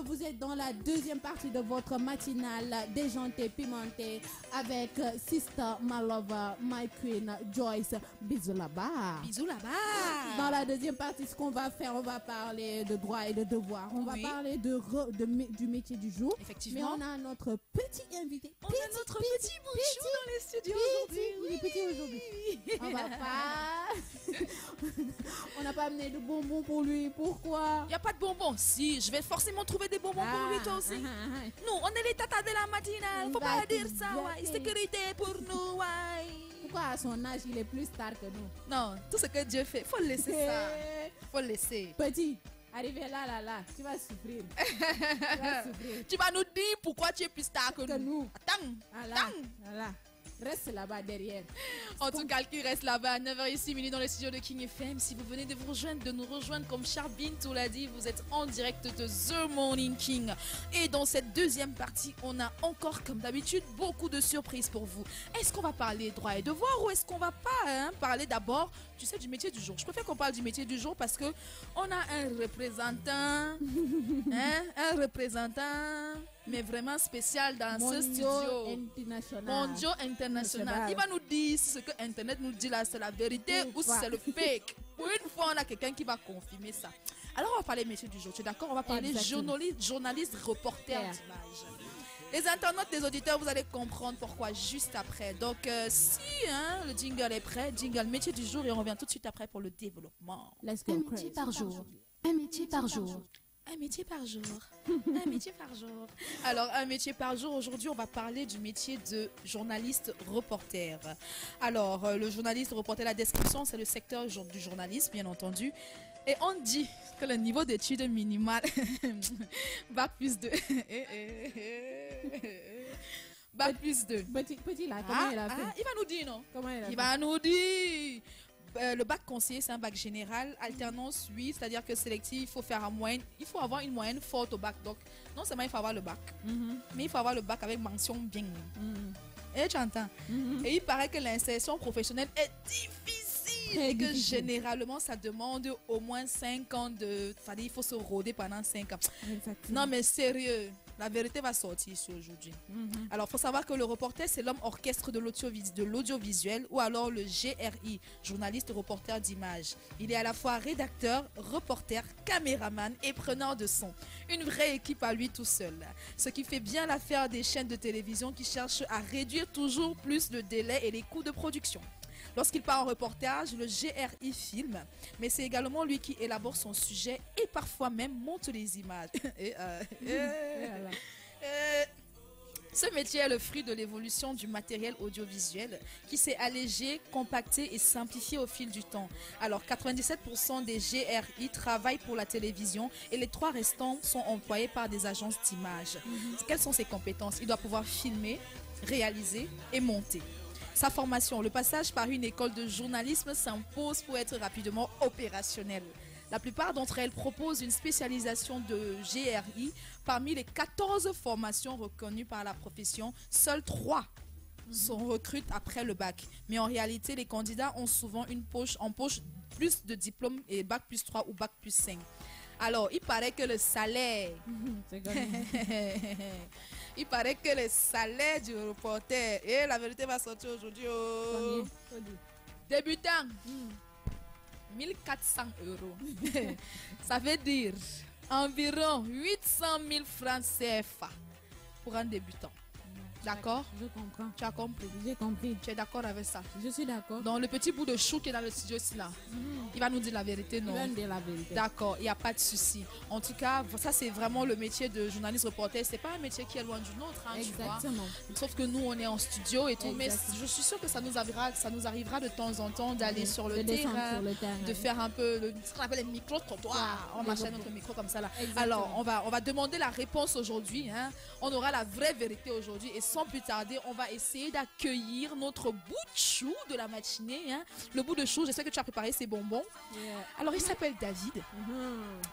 vous êtes dans la deuxième partie de votre matinale déjantée, pimentée avec Sister, My Lover, My Queen, Joyce. Bisous là-bas. Bisous là-bas. Dans la deuxième partie, ce qu'on va faire, on va parler de droits et de devoirs. On va parler du métier du jour. Effectivement. Mais on a notre petit invité. On a notre petit bonjour dans les studios aujourd'hui. Il est petit aujourd'hui. On va pas... On n'a pas amené de bonbons pour lui. Pourquoi? Il n'y a pas de bonbons. Si, je vais forcément trouver des bonbons pour lui, toi aussi. Nous, on est les tatas de la matinale. Faut pas dire ça, ouais. Sécurité pour nous, ouais. Pourquoi à son âge, il est plus tard que nous? Non, tout ce que Dieu fait, faut le laisser ça. Faut le laisser. Petit, arrivé là, tu vas souffrir. Tu vas nous dire pourquoi tu es plus tard que nous. Attends. Voilà. Reste là-bas derrière. En tout cas, qui reste là-bas à 9h06 dans le studio de King FM. Si vous venez de nous rejoindre comme Charbin tout l'a dit, vous êtes en direct de The Morning King. Et dans cette deuxième partie, on a encore, comme d'habitude, beaucoup de surprises pour vous. Est-ce qu'on va parler droit et devoir ou est-ce qu'on va pas parler d'abord, tu sais, du métier du jour? Je préfère qu'on parle du métier du jour parce que on a un représentant, un représentant, mais vraiment spécial dans ce studio. Mondial international. Il va nous dire si ce que Internet nous dit là, c'est la vérité ou si c'est le fake. Pour une fois, on a quelqu'un qui va confirmer ça. Alors, on va parler métier du jour. Tu es d'accord? On va parler journaliste, reporter d'image. Les internautes, les auditeurs, vous allez comprendre pourquoi juste après. Donc, le jingle est prêt, jingle métier du jour et on revient tout de suite après pour le développement. Un métier par jour. Un métier par jour. Un métier par jour. Un métier par jour. Alors, un métier par jour. Aujourd'hui, on va parler du métier de journaliste reporter. Alors, le journaliste reporter, la description, c'est le secteur du journalisme, bien entendu. Et on dit que le niveau d'études minimal, bac plus 2. Bac plus 2. Petit là, comment il a fait? Il va nous dire, non? Comment il a fait? Il va nous dire. Le bac conseiller, c'est un bac général. Alternance, oui, c'est-à-dire que sélectif, il faut faire en moyenne. Il faut avoir une moyenne forte au bac. Donc, non seulement il faut avoir le bac, mais il faut avoir le bac avec mention bien. Et tu entends? Et il paraît que l'insertion professionnelle est difficile. Et que généralement, ça demande au moins 5 ans de... il faut se rôder pendant 5 ans. Exactement. Non, mais sérieux, la vérité va sortir ici aujourd'hui. Alors, il faut savoir que le reporter, c'est l'homme orchestre de l'audiovisuel ou alors le GRI, journaliste reporter d'image. Il est à la fois rédacteur, reporter, caméraman et preneur de son. Une vraie équipe à lui tout seul. Ce qui fait bien l'affaire des chaînes de télévision qui cherchent à réduire toujours plus le délai et les coûts de production. Lorsqu'il part en reportage, le GRI filme, mais c'est également lui qui élabore son sujet et parfois même monte les images. Ce métier est le fruit de l'évolution du matériel audiovisuel qui s'est allégé, compacté et simplifié au fil du temps. Alors 97% des GRI travaillent pour la télévision et les 3 restants sont employés par des agences d'image. Quelles sont ses compétences? Il doit pouvoir filmer, réaliser et monter. Sa formation, le passage par une école de journalisme s'impose pour être rapidement opérationnel. La plupart d'entre elles proposent une spécialisation de GRI. Parmi les 14 formations reconnues par la profession, seules 3 sont recrutées après le bac. Mais en réalité, les candidats ont souvent en poche plus de diplômes et bac plus 3 ou bac plus 5. Alors, il paraît que le salaire... Il paraît que le salaire du reporter... Et la vérité va sortir aujourd'hui. Débutant. 1400 €. Ça veut dire environ 800 000 francs CFA pour un débutant. D'accord? Je comprends. Tu as compris? J'ai compris. Tu es d'accord avec ça? Je suis d'accord. Donc le petit bout de chou qui est dans le studio ici là, il va nous dire la vérité, non? Il va nous dire la vérité. D'accord, il n'y a pas de souci. En tout cas, ça c'est vraiment le métier de journaliste reporter. C'est pas un métier qui est loin du nôtre, hein, exactement. Tu vois? Sauf que nous on est en studio et tout, mais je suis sûre que ça nous arrivera de temps en temps d'aller sur le terrain, de faire un peu ce qu'on appelle les micro-trottoirs. On m'achète notre micro comme ça là. Exactement. Alors on va demander la réponse aujourd'hui. Hein. On aura la vraie vérité aujourd'hui et sans plus tarder, on va essayer d'accueillir notre bout de chou de la matinée. Hein. Le bout de chou, je sais que tu as préparé ces bonbons. Yeah. Alors, il s'appelle David.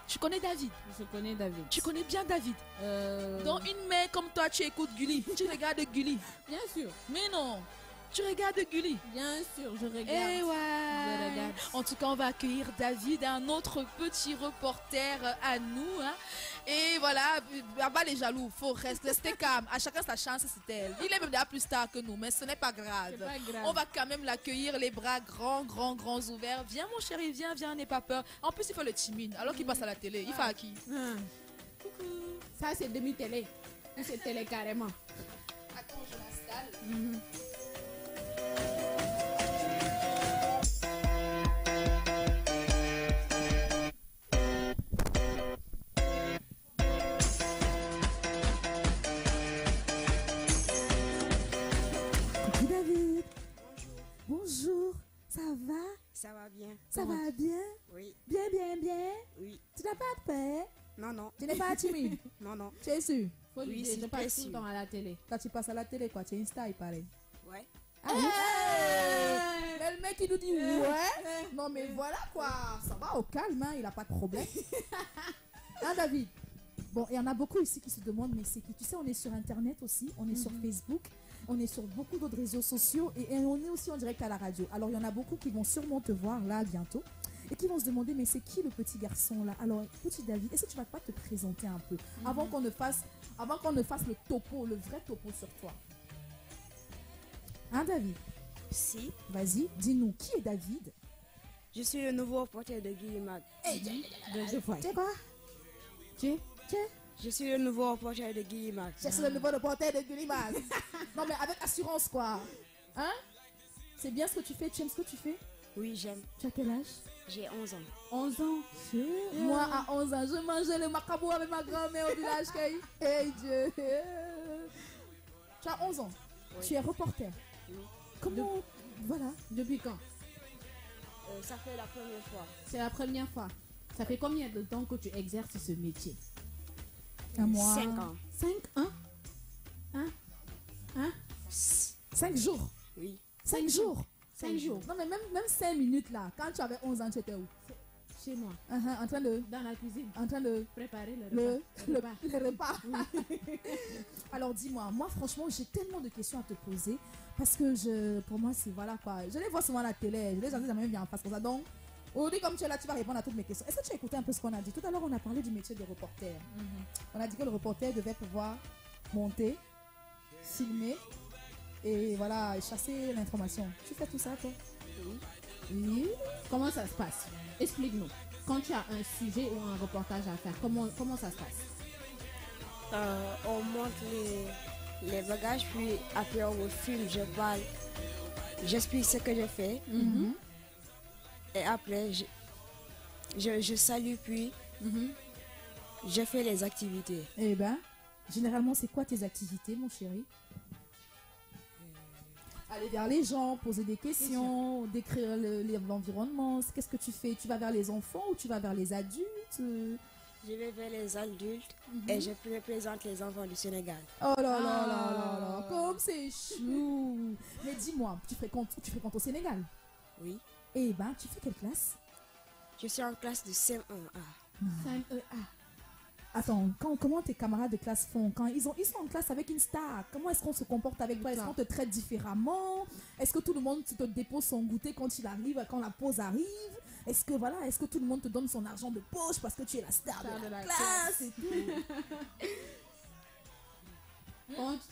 Tu connais David? Je connais David. Tu connais bien David? Dans une main comme toi, tu écoutes Gulli. Tu regardes Gulli. Bien sûr. Mais non. Tu regardes Gulli? Bien sûr, je regarde. Eh Je ouais. regarde. En tout cas, on va accueillir David, un autre petit reporter à nous. Hein. Et voilà, là-bas les jaloux, faut rester calme. À chacun sa chance, c'est elle. Il est même déjà plus tard que nous, mais ce n'est pas grave. C'est pas grave. On va quand même l'accueillir, les bras grands ouverts. Viens mon chéri, viens, n'aie pas peur. En plus, il fait le timide, alors qu'il passe à la télé. Il fait à qui? Coucou. Ça, c'est demi-télé. Ou c'est télé carrément. Attends, je l'installe. Coucou David. Bonjour. Ça va? Ça va bien. Ça va bien? Oui, Bien. oui. Tu n'as pas peur? Non. Tu n'es pas timide? Non. Tu es sûr? Faut lui Oui, dire, c'est je passe tout précis. le temps à la télé. Quand tu passes à la télé, quoi, tu es Insta, il paraît. Ouais. Mais le mec, il nous dit ouais. Non, mais voilà quoi. Ça va au calme, hein, il n'a pas de problème. Hein, David? Bon, il y en a beaucoup ici qui se demandent, mais c'est qui? Tu sais, on est sur Internet aussi, on est sur Facebook, on est sur beaucoup d'autres réseaux sociaux et on est aussi en direct à la radio. Alors, il y en a beaucoup qui vont sûrement te voir là bientôt et qui vont se demander, mais c'est qui le petit garçon là? Alors, petit David, est-ce que tu vas pas te présenter un peu avant qu'on ne fasse le topo, le vrai topo sur toi? Hein, David? Si, Vas-y, dis-nous, qui est David? je suis le nouveau reporter de Guillemard. Je vois. Tu sais quoi? Je suis le nouveau reporter de Guillemard. C'est le nouveau reporter de Gulliman. Non, mais avec assurance, quoi. Hein? C'est bien ce que tu fais, tu aimes ce que tu fais? Oui, j'aime. Tu as quel âge? J'ai 11 ans. 11 ans. Moi, à 11 ans, je mangeais le macabo avec ma grand-mère au village. Hey Dieu. Tu as 11 ans. Oui. Tu es reporter. Oui. Comment? Voilà. Depuis quand? Ça fait la première fois. C'est la première fois. Ça fait combien de temps que tu exerces ce métier? Un mois. 5 ans. 5 jours. Oui. 5 jours. 5 jours. Non, mais même 5 minutes là. Quand tu avais 11 ans, tu étais où? Chez moi. En train de. Dans la cuisine. En train de. Préparer le repas. Le repas. Alors dis-moi, moi franchement j'ai tellement de questions à te poser parce que pour moi c'est voilà quoi, je les vois souvent à la télé, je les entends jamais bien en face comme ça, donc aujourd'hui comme tu es là tu vas répondre à toutes mes questions. Est-ce que tu as écouté un peu ce qu'on a dit? Tout à l'heure on a parlé du métier de reporter. On a dit que le reporter devait pouvoir monter, filmer et voilà chasser l'information. Tu fais tout ça toi? Oui. Comment ça se passe? Explique-nous. Quand tu as un sujet ou un reportage à faire, comment ça se passe? On monte les bagages, puis après on me filme, je parle, j'explique ce que je fais. Et après, je salue, puis je fais les activités. Eh ben, généralement c'est quoi tes activités mon chéri? Aller vers les gens, poser des questions, décrire l'environnement. Qu'est-ce que tu fais? Tu vas vers les enfants ou tu vas vers les adultes? Je vais vers les adultes et je représente les enfants du Sénégal. Oh là là là là, comme c'est chou. Mais dis-moi, tu fréquentes au Sénégal? Oui. Eh ben, tu fais quelle classe? Je suis en classe de CM1A. 5EA. Attends, comment tes camarades de classe font? Quand ils sont en classe avec une star, comment est-ce qu'on se comporte avec toi? Est-ce qu'on te traite différemment? Est-ce que tout le monde te dépose son goûter quand il arrive, quand la pause arrive? Est-ce que tout le monde te donne son argent de poche parce que tu es la star de la classe et tout?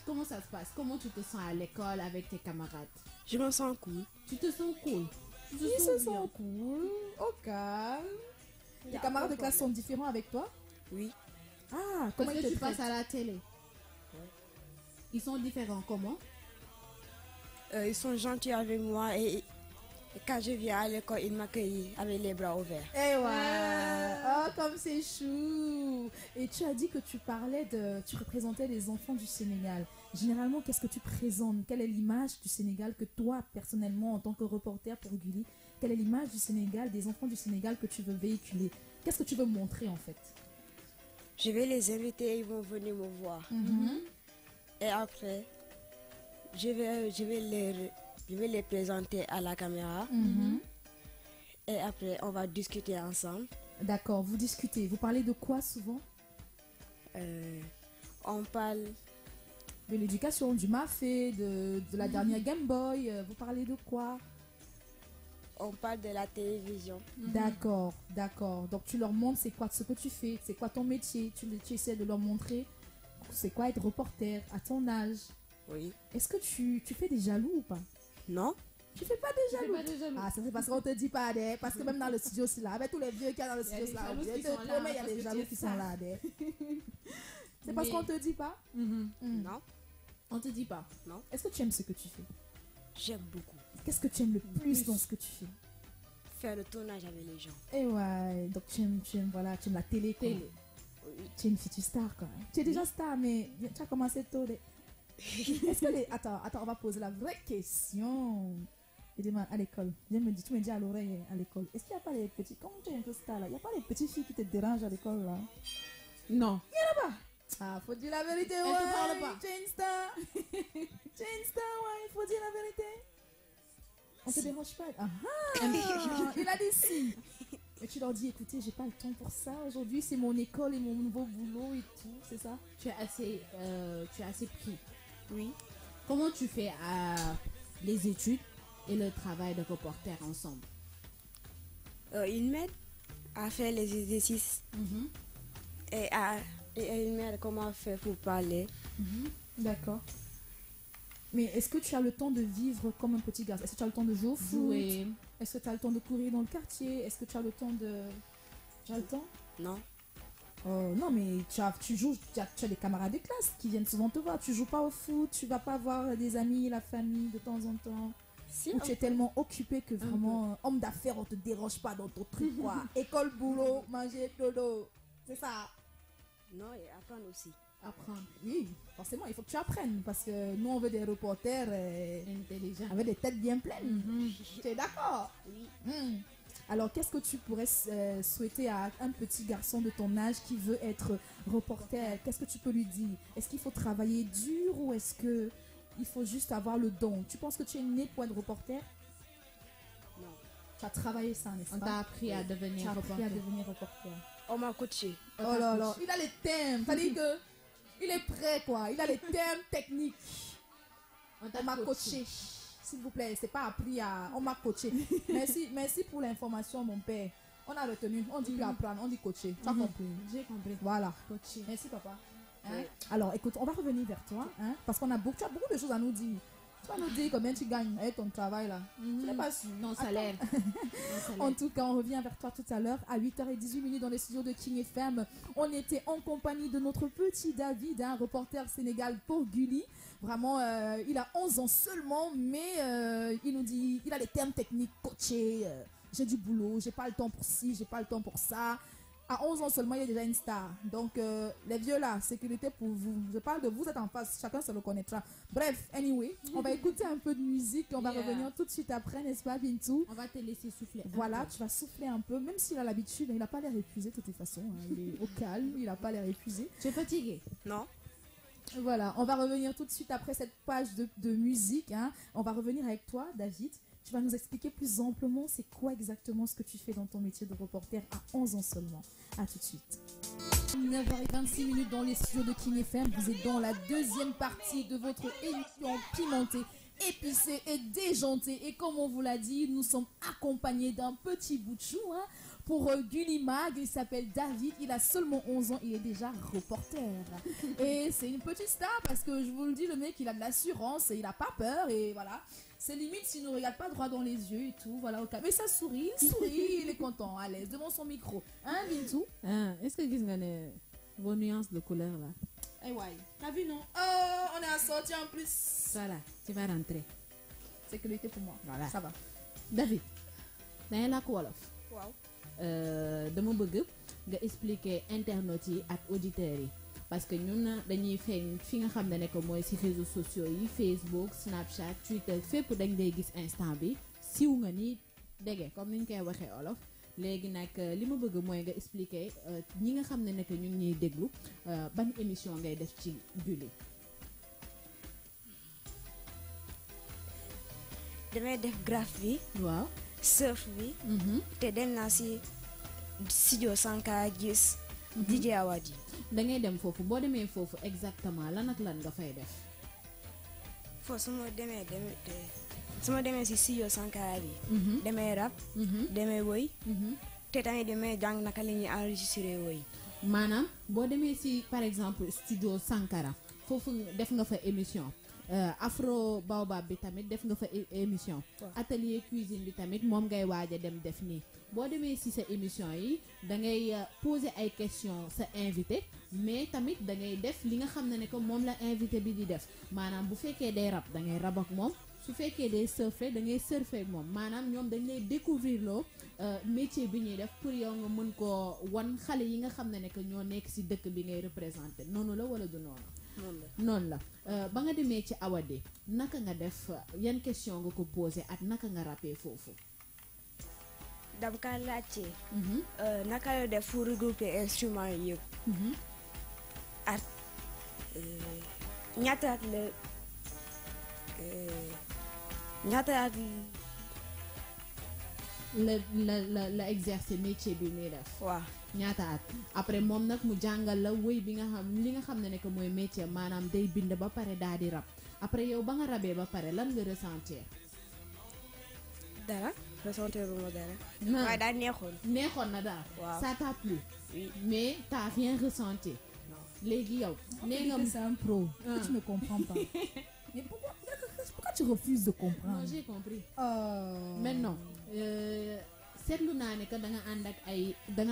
Comment ça se passe? Comment tu te sens à l'école avec tes camarades? Je me sens cool. Tu te sens cool? Tu te Ils sens se bien? sentent cool, au calme. Tes camarades de classe sont différents avec toi? Oui. Ah, comment Parce ils que te tu passes traitent? à la télé. Ils sont différents, comment? Ils sont gentils avec moi et quand je viens à l'école, ils m'accueillent avec les bras ouverts. Eh ouais, oh comme c'est chou. Et tu as dit que tu représentais les enfants du Sénégal. Généralement, qu'est-ce que tu présentes? Quelle est l'image du Sénégal que toi, personnellement, en tant que reporter pour Gulli, quelle est l'image du Sénégal, des enfants du Sénégal que tu veux véhiculer? Qu'est-ce que tu veux montrer en fait? Je vais les inviter, ils vont venir me voir. Et après, je vais les présenter à la caméra. Et après, on va discuter ensemble. D'accord, vous discutez. Vous parlez de quoi souvent? On parle de l'éducation, du mafé, de la dernière Game Boy. Vous parlez de quoi? On parle de la télévision. D'accord, d'accord. Donc tu leur montres c'est quoi ce que tu fais, c'est quoi ton métier. Tu essaies de leur montrer c'est quoi être reporter à ton âge. Oui. Est-ce que tu fais des jaloux ou pas? Non? Tu fais pas des jaloux? Ah, ça c'est parce qu'on te dit pas, parce que même dans le studio, c'est là, avec tous les vieux qu'il y a dans le studio, là, il y a des jaloux qui sont là. C'est parce qu'on te dit pas? Non? On te dit pas. Non? Est-ce que tu aimes ce que tu fais? J'aime beaucoup. Qu'est-ce que tu aimes le plus dans ce que tu fais? Faire le tournage avec les gens. Eh ouais, donc tu aimes la télé, quoi. Oui. Tu es une future star quand même. Tu es déjà star, mais tu as commencé tôt. Est-ce que attends, on va poser la vraie question. Je demande à l'école. Tu me dis à l'oreille à l'école. Est-ce qu'il n'y a pas les petits, comme tu es un peu star là, il n'y a pas les petites filles qui te dérangent à l'école là? Non. Il n'y en a pas. Ah, faut dire la vérité, Elle ouais. te parle pas. Tu es une star. Tu es une star, ouais, il faut dire la vérité. On te dérange pas. Ah, il a dit si. Et tu leur dis, écoutez, j'ai pas le temps pour ça. Aujourd'hui, c'est mon école et mon nouveau boulot et tout, c'est ça? Tu es assez pris. Oui. Comment tu fais les études et le travail de reporter ensemble? Il m'aide à faire les exercices et il m'aide comment faire pour parler. D'accord. Mais est-ce que tu as le temps de vivre comme un petit garçon? Est-ce que tu as le temps de jouer au foot? Jouer. Est-ce que tu as le temps de courir dans le quartier? Est-ce que tu as le temps de... Tu as le temps? Non? Non, mais tu joues, tu as des camarades de classe qui viennent souvent te voir. Tu joues pas au foot, tu vas pas voir des amis, la famille de temps en temps. Si. Ou tu es tellement occupé que vraiment, homme d'affaires, on te dérange pas dans ton truc, quoi. École, boulot, manger, dodo. C'est ça. Non, et apprendre aussi. Apprendre. Oui, forcément, il faut que tu apprennes parce que nous, on veut des reporters Intelligent. avec des têtes bien pleines. Tu es d'accord? Oui. Alors, qu'est-ce que tu pourrais souhaiter à un petit garçon de ton âge qui veut être reporter? Qu'est-ce que tu peux lui dire? Est-ce qu'il faut travailler dur ou est-ce que il faut juste avoir le don? Tu penses que tu es né pour être reporter? Non. Tu as travaillé ça, n'est-ce On pas? t'a appris à devenir Tu as appris à reporter. devenir reporter. On m'a coaché. Oh là là, il a les thèmes. C'est-à-dire que il est prêt, quoi. Il a les thèmes techniques. On m'a coaché. S'il vous plaît, c'est pas appris à... On m'a coaché. Merci pour l'information, mon père. On a retenu. On dit plus apprendre, on dit coacher. Tu as compris? J'ai compris. Voilà. Coaché. Merci, papa. Hein? Oui. Alors, écoute, on va revenir vers toi. Hein? Parce qu'on a tu as beaucoup de choses à nous dire. Tu vas nous dire combien tu gagnes avec ton travail, là. Tu n'es pas sûr. Non salaire. En tout cas, on revient vers toi tout à l'heure à 8h18 dans les studios de King FM. On était en compagnie de notre petit David, un reporter sénégal pour Gulli. Vraiment, il a 11 ans seulement, mais il nous dit, il a les termes techniques coachés. J'ai du boulot, j'ai pas le temps pour ci, j'ai pas le temps pour ça. À 11 ans seulement, il est déjà une star. Donc, les vieux là, sécurité pour vous. Je parle de vous, vous êtes en face, chacun se reconnaîtra. Bref, anyway, on va écouter un peu de musique et on va revenir tout de suite après, n'est-ce pas, Bintou? On va te laisser souffler. Voilà, tu vas souffler un peu, même s'il a l'habitude, il n'a pas l'air épuisé de toute façon. Hein. Il est au calme, il n'a pas l'air épuisé. Tu es fatigué? Non? Voilà, on va revenir tout de suite après cette page de musique. Hein. On va revenir avec toi, David. Tu vas nous expliquer plus amplement c'est quoi exactement ce que tu fais dans ton métier de reporter à 11 ans seulement. A tout de suite. 9h26 dans les studios de King FM. Vous êtes dans la deuxième partie de votre émission pimentée, épicée et déjantée. Et comme on vous l'a dit, nous sommes accompagnés d'un petit bout de chou. Hein, pour Gulli Mag, il s'appelle David, il a seulement 11 ans, il est déjà reporter. Et c'est une petite star parce que je vous le dis, le mec il a de l'assurance, il n'a pas peur et voilà. C'est limite s'il ne regarde pas droit dans les yeux et tout, voilà, au cas. Mais ça sourit, il est content, à l'aise, devant son micro. Hein, Bintou? Est-ce que vous avez vos nuances de couleur là? Eh ouais, t'as vu non? Oh, on est assortis en plus. Voilà, tu vas rentrer. Sécurité pour moi, Voilà. ça va. David, dans la wolof. Waaw. Dama bëgg nga expliquer internautes yi ak auditeurs yi parce que ñun dañuy feeñ fi nga xam ne que mooy ci réseaux sociaux yi Facebook Snapchat Twitter fépp dañ lay gis instant bi siw nga ni dégg comme niñ koy waxee olof léegi nag li ma bëgg mooy nga expliquer ñi nga xam ne que ñu ngi ñuy déglu ban émission ngay def ci Gulli. damay def graphe bi. waaw. surf bi. te dem naa si studio Sankara gis DJ Awadi. da ngay dem foofu boo demee foofu exactement lan ak lan nga fay def. fo suma demee si studio Sankara bi demee rap demee woy te tamit demee jàng naka la ñuy enregistré woy maanaam boo demee si par exemple studio Sankara foofu def nga fa émission Afro Baobab bi tamit def nga fa émission atelier cuisine bi tamit moom ngay waaj a dem def nii boo demee si sa émission yi da ngay poser ay questions sa invité mais tamit da ngay def li nga xam ne que moom la invité bi di def maanaam bu fekkee day rap da ngay rap ak moom su fekkee day surfer da ngay surfer ak moom maanaam ñoom dañ lay découvrir loo métier bi ñuy def pour yow nga mën koo wan xale yi nga xam ne que ñoo nekk si dëkk bi ngay représenté noonu la wala du noonu la ba nga demee ci Awade naka nga def yan question nga ko posé ak naka nga rappee foofu dama ka laajte naka la def pour regrouper instrument yi yëpp ak ñaata at la exercer métier bi muy def waaw ñaata at après moom nag mu jàngal la wëy bi nga xam li nga xam ne que mooy métier maanaam day bind ba pare daal di rab après yow ba nga rabee ba pare lan nga ressentir dara ressentir ma dara waaye daal neexoon na daal waaw ça t'a plu oui. mais t'as rien ressenti léegi yow nee nga c'est un pro tu ne comprends pas mais pourquoi tu refuses de comprendre? Non, j'ai compris. Maintenant seetlu naa ne que da nga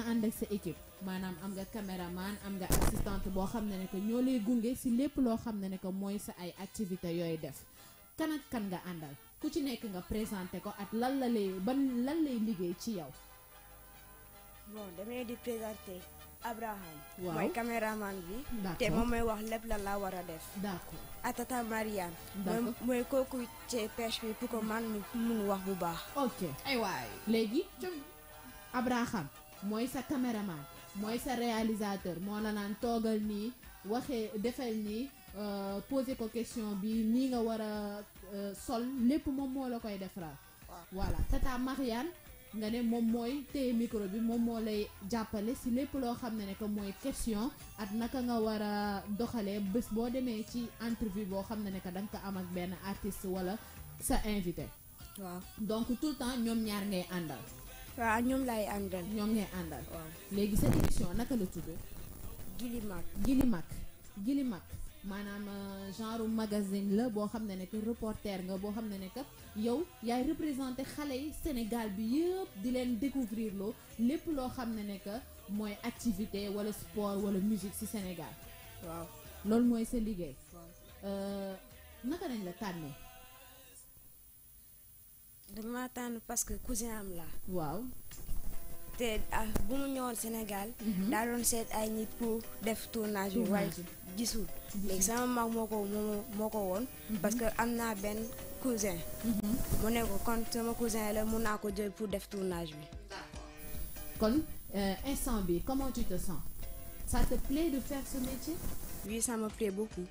ànd ak sa équipe maanaam am nga caméraman am nga assistante boo xam ne que ñoo lay gunge si lépp loo xam ne que mooy sa ay activité yooyu def kan ak kan nga àndal ku ci nekk nga présenté ko ak lan lay liggéey ci yow. Bon damay di présenté Abraham. waaw mooy caméraman bi. d'accord te moom mooy wax lépp la laa war a def. d'accord Atata Mariane. d'accord mooy kooku ci pêche bi pour que man mun wax bu baax. ok ay waay léegi Abraham mooy sa caméraman mooy sa réalisateur moo la naan toogal nii waxee defal nii poser ko question bi nii nga war a sol lépp moom moo la koy defaral. voilà Tata Mariane nga ne moom mooy téye micro bi moom moo lay jàppale si lépp loo xam ne que mooy question ak naka nga war a doxalee bés boo demee ci entrevue boo xam ne que da nga ko am ak benn artiste wala sa invité. waaw donc tout le temps ñoom ñaar ngay àndal. waaw ñoom laay àndal. ñoom ngay àndal. waaw léegi sa émission naka la tudd. Gilimak maanaam genre magazine la boo xam ne que reporter nga boo xam ne que yow yaay représenté xale yi Sénégal bi yëpp di leen découvrir loo lépp loo xam ne que mooy activité wala sport wala musique ci Sénégal. waaw loolu mooy sa liggéey. naka nañ la tànnee. dama tànn parce que cousin am la. waaw. te bu mu ñëwoon Sénégal. daa doon seet ay nit pour def tournage bi waaye gisul. léegi sama mag moo ko woon. parce que am naa benn cousin. mu ne ko kon sama cousin la mun naa ko jël pour def tournage bi. kon instant bi comment tu te sens? Ça te plaît de faire ce métier? Oui, ça me plaît beaucoup.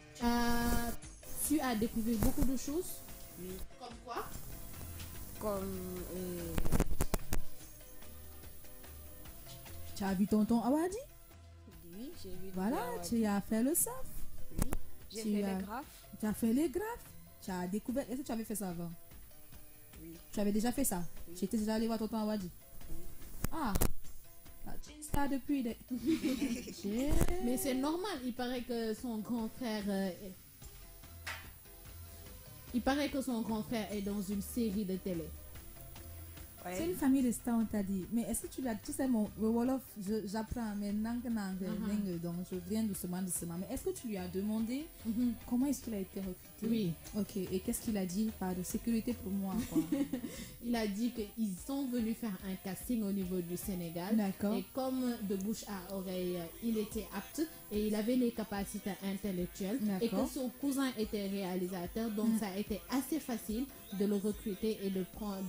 Tu as découvert beaucoup de choses? Oui. Comme quoi? Comme Tu as vu tonton Awadi? oui, j'ai vu. Voilà, tu as fait le SAF. Oui, j'ai fait les graphes. Tu as fait les graphes. Tu as découvert. Est-ce que tu avais fait ça avant? Oui. Tu avais déjà fait ça? Oui. Tu étais déjà allé voir tonton Awadi? Oui. Ah, tu es une star depuis. Mais c'est normal, il paraît que son grand frère est dans une série de télé. Ouais. C'est une famille de stars, on t'a dit. Mais est-ce que tu l'as... Tu sais, le Wolof, j'apprends, mais donc je viens doucement. Mais est-ce que tu lui as demandé comment est-ce qu'il a été recruté? Oui. Ok, et qu'est-ce qu'il a dit? Pas de sécurité pour moi, quoi. Il a dit qu'ils sont venus faire un casting au niveau du Sénégal. D'accord. Et comme de bouche à oreille, il était apte et il avait les capacités intellectuelles. Et que son cousin était réalisateur, donc ça a été assez facile de le recruter et de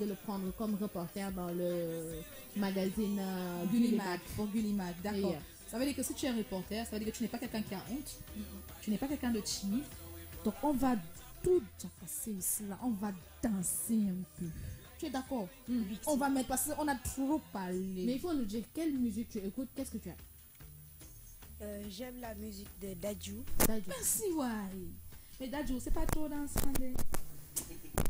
le prendre comme reporter dans le magazine Gullimac, pour Gullimac, d'accord. Et, ça veut dire que si tu es un reporter, ça veut dire que tu n'es pas quelqu'un qui a honte, tu n'es pas quelqu'un de timide. Donc on va tout passer ici, là, on va danser un peu. Tu es d'accord? Oui. On va mettre, parce qu'on a trop parlé. Mais il faut nous dire quelle musique tu écoutes, qu'est-ce que tu as? J'aime la musique de Dadju. Dadju. Merci, ouais. Mais Dadju, c'est pas trop dansant.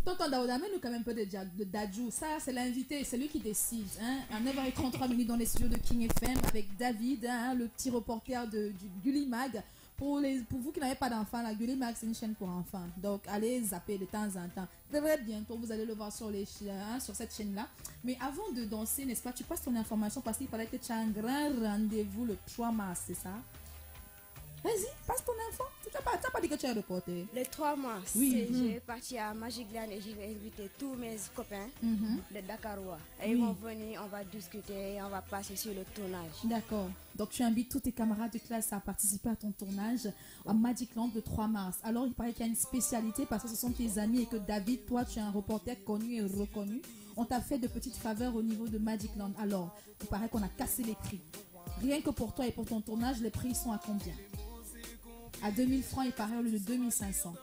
Tonton Daouda, amène-nous quand même un peu de Dadju. Ça, c'est l'invité, c'est lui qui décide. Hein. À 9h33 minutes dans les studios de King FM avec David, hein, le petit reporter du Gulli Mag. Pour vous qui n'avez pas d'enfants, la Gulli Mag, c'est une chaîne pour enfants. Donc, allez zapper de temps en temps. Très bientôt, vous allez le voir sur cette chaîne-là. Mais avant de danser, n'est-ce pas, tu passes ton information parce qu'il paraît que tu as un grand rendez-vous le 3 mars, c'est ça? Vas-y, passe ton info. Tu n'as pas dit que tu es reporté. Le 3 mars, Oui. je vais partir à Magic Land et je vais inviter tous mes copains de Dakarois. Et ils Oui. vont venir, on va discuter, on va passer sur le tournage. D'accord. Donc tu invites tous tes camarades de classe à participer à ton tournage à Magic Land le 3 mars. Alors il paraît qu'il y a une spécialité parce que ce sont tes amis et que David, toi tu es un reporter connu et reconnu. On t'a fait de petites faveurs au niveau de Magic Land. Alors, il paraît qu'on a cassé les prix. Rien que pour toi et pour ton tournage, les prix sont à combien? À 2000 francs, il paraît au lieu de 2500.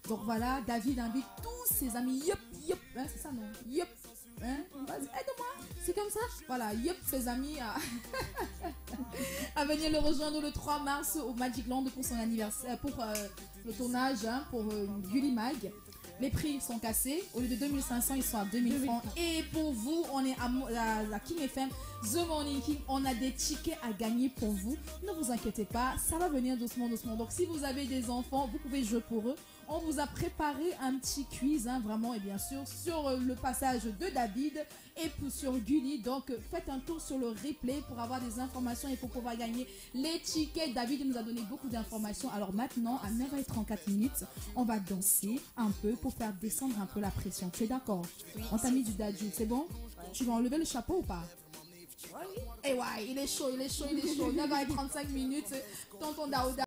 Donc voilà, David invite tous ses amis. Yup, yup, hein, c'est ça non? Yup, hein? Vas-y, aide-moi. C'est comme ça? Voilà, yup, ses amis à venir le rejoindre le 3 mars au Magic Land pour son anniversaire, pour le tournage, hein, pour Gulli Mag. Les prix sont cassés. Au lieu de 2500, ils sont à 2000 francs. Et pour vous, on est à la King FM, The Morning King. On a des tickets à gagner pour vous. Ne vous inquiétez pas, ça va venir doucement, doucement. Donc, si vous avez des enfants, vous pouvez jouer pour eux. On vous a préparé un petit quiz, hein, vraiment, et bien sûr, sur le passage de David et sur Gulli. Donc, faites un tour sur le replay pour avoir des informations et pour pouvoir gagner les tickets. David nous a donné beaucoup d'informations. Alors maintenant, à 9h34 minutes, on va danser un peu pour faire descendre un peu la pression. Tu es d'accord? On t'a mis du dadju, c'est bon? Tu vas enlever le chapeau ou pas? Et ouais, il est chaud, il est chaud, il est chaud. 9h35 minutes, tonton Daouda.